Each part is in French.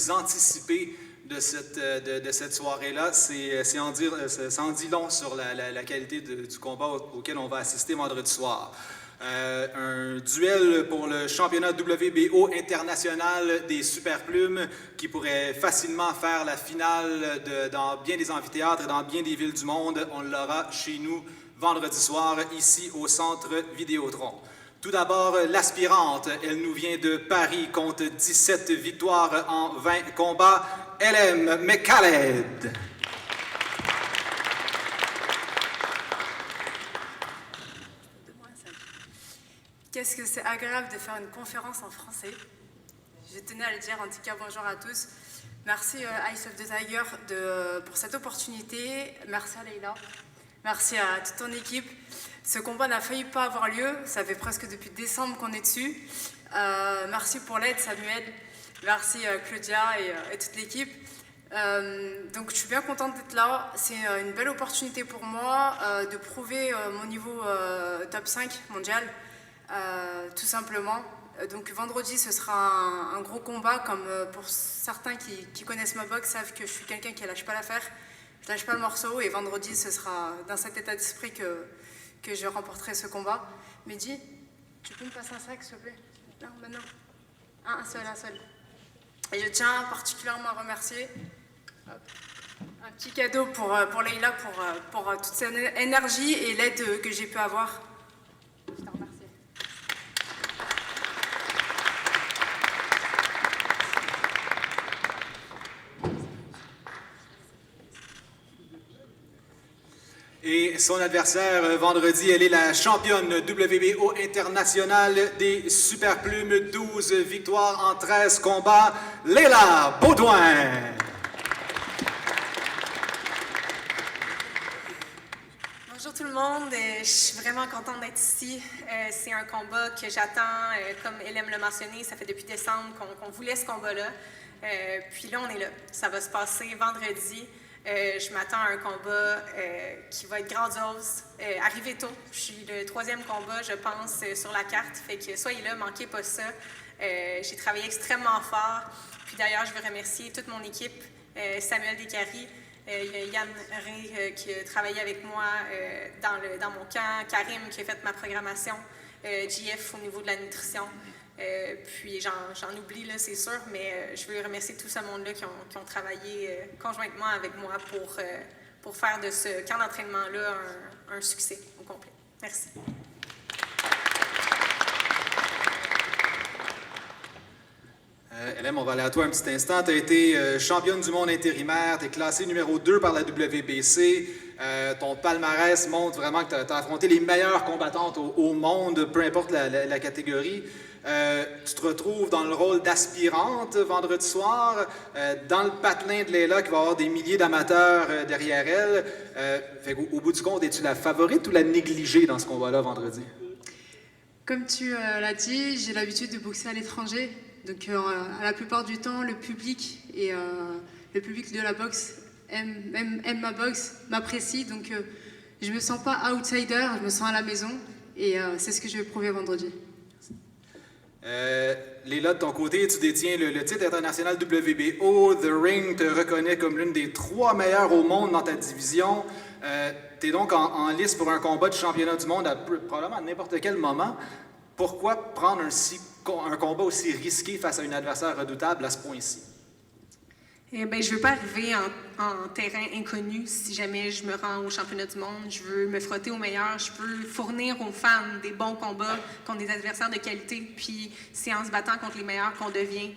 plus anticipés de cette soirée-là. Ça en dit long sur la qualité du combat auquel on va assister vendredi soir. Un duel pour le championnat WBO international des superplumes qui pourrait facilement faire la finale dans bien des amphithéâtres et dans bien des villes du monde. On l'aura chez nous vendredi soir, ici au Centre Vidéotron. Tout d'abord, l'aspirante, elle nous vient de Paris, compte 17 victoires en 20 combats. LM McKhaled. Qu'est-ce que c'est agréable de faire une conférence en français. Je tenais à le dire, en tout cas bonjour à tous. Merci Eyes of the Tiger pour cette opportunité. Merci à Leïla. Merci à toute ton équipe. Ce combat n'a failli pas avoir lieu. Ça fait presque depuis décembre qu'on est dessus. Merci pour l'aide, Samuel. Merci Claudia et toute l'équipe. Donc je suis bien contente d'être là. C'est une belle opportunité pour moi de prouver mon niveau top 5 mondial, tout simplement. Donc vendredi, ce sera un gros combat, comme pour certains qui connaissent ma boxe savent que je suis quelqu'un qui lâche pas l'affaire. Je lâche pas le morceau et vendredi, ce sera dans cet état d'esprit que je remporterai ce combat. Mehdi, tu peux me passer un sac, s'il te plaît? Non, maintenant. Un seul. Et je tiens particulièrement à remercier un petit cadeau pour Leïla pour toute cette énergie et l'aide que j'ai pu avoir. Je te remercie. Et son adversaire, vendredi, elle est la championne WBO internationale des superplumes, 12 victoires en 13 combats, Léla Baudouin. Bonjour tout le monde, je suis vraiment contente d'être ici. C'est un combat que j'attends, comme Hélène l'a mentionné, ça fait depuis décembre qu'on voulait ce combat-là. Puis là, on est là. Ça va se passer vendredi. Je m'attends à un combat qui va être grandiose. Arrivez tôt. Je suis le 3e combat, je pense, sur la carte. Fait que soyez là, manquez pas ça. J'ai travaillé extrêmement fort. Puis d'ailleurs, je veux remercier toute mon équipe, Samuel Descaries, Yann Ray qui a travaillé avec moi dans mon camp, Karim qui a fait ma programmation, JF au niveau de la nutrition. Puis j'en oublie, là, c'est sûr, mais je veux remercier tout ce monde-là qui ont travaillé conjointement avec moi pour faire de ce camp d'entraînement-là un succès au complet. Merci. Hélène, on va aller à toi un petit instant. Tu as été championne du monde intérimaire, tu es classée numéro 2 par la WBC. Ton palmarès montre vraiment que tu as affronté les meilleures combattantes au monde, peu importe la catégorie. Tu te retrouves dans le rôle d'aspirante vendredi soir, dans le patelin de Leïla qui va avoir des milliers d'amateurs derrière elle. Au bout du compte, es-tu la favorite ou la négligée dans ce combat-là vendredi? Comme tu l'as dit, j'ai l'habitude de boxer à l'étranger. Donc à la plupart du temps, le public de la boxe aime ma boxe, m'apprécie. Donc je me sens pas outsider, je me sens à la maison. Et c'est ce que je vais prouver vendredi. Leïla, de ton côté, tu détiens le titre international WBO. The Ring te reconnaît comme l'une des 3 meilleures au monde dans ta division. Tu es donc en lice pour un combat de championnat du monde probablement à n'importe quel moment. Pourquoi prendre un combat aussi risqué face à un adversaire redoutable à ce point-ci? Je ne veux pas arriver en terrain inconnu si jamais je me rends au championnat du monde. Je veux me frotter aux meilleurs. Je veux fournir aux fans des bons combats contre des adversaires de qualité. Puis c'est en se battant contre les meilleurs qu'on devient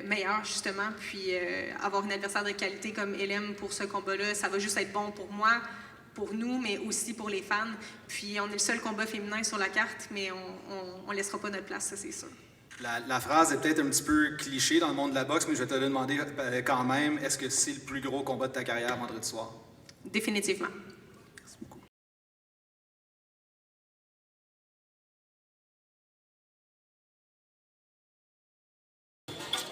meilleur, justement. Puis avoir un adversaire de qualité comme Hélène pour ce combat-là, ça va juste être bon pour moi, pour nous, mais aussi pour les fans. Puis on est le seul combat féminin sur la carte, mais on ne laissera pas notre place, ça c'est sûr. La phrase est peut-être un petit peu cliché dans le monde de la boxe, mais je vais te le demander quand même. Est-ce que c'est le plus gros combat de ta carrière vendredi soir? Définitivement. Merci beaucoup.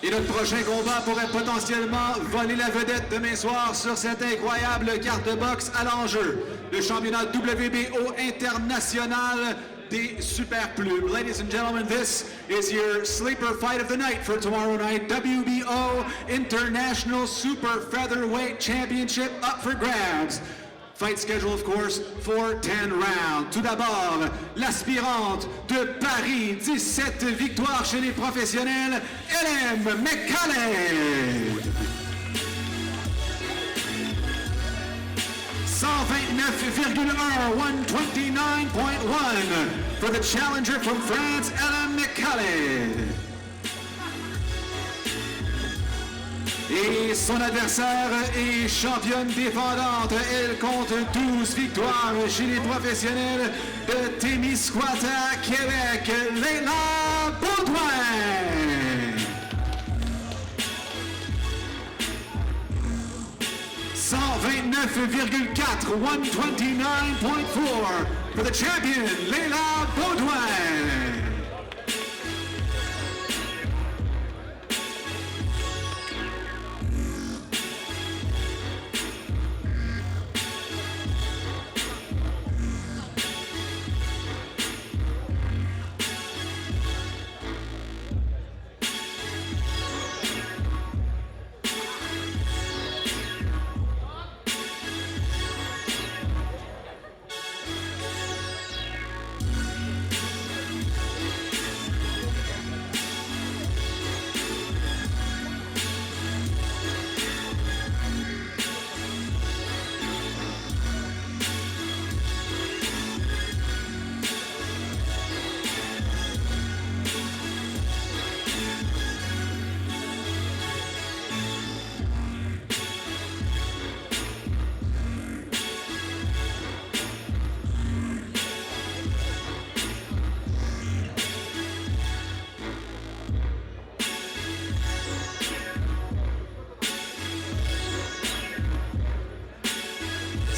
Et notre prochain combat pourrait potentiellement voler la vedette demain soir sur cette incroyable carte de boxe à l'enjeu. Le championnat WBO international des Super Plumes. Ladies and gentlemen, this is your sleeper fight of the night for tomorrow night. WBO International Super Featherweight Championship up for grabs. Fight schedule, of course, for 10 rounds. Tout d'abord, l'aspirante de Paris, 17 victoires chez les professionnels, Hélène McCaleb. 129.1, 129.1 for the challenger from France, Hélène McCaleb. Et son adversaire est championne défendante. Elle compte 12 victoires chez les professionnels de Témiscouata, Québec, Leila Baudouin. 129.4, 129.4 for the champion, Leila Baudouin.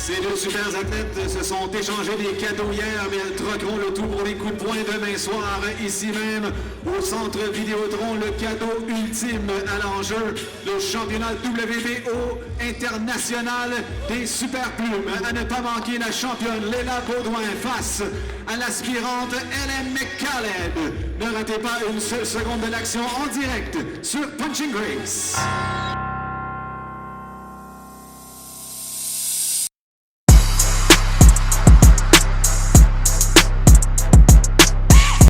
Ces deux super athlètes se sont échangés des cadeaux hier, mais elles troqueront le tout pour les coups de poing demain soir, ici même, au centre Vidéotron. Le cadeau ultime à l'enjeu, le championnat WBO international des Super Plumes. À ne pas manquer, la championne Leila Baudouin face à l'aspirante Hélène McCaleb. Ne ratez pas une seule seconde de l'action en direct sur Punching Grace.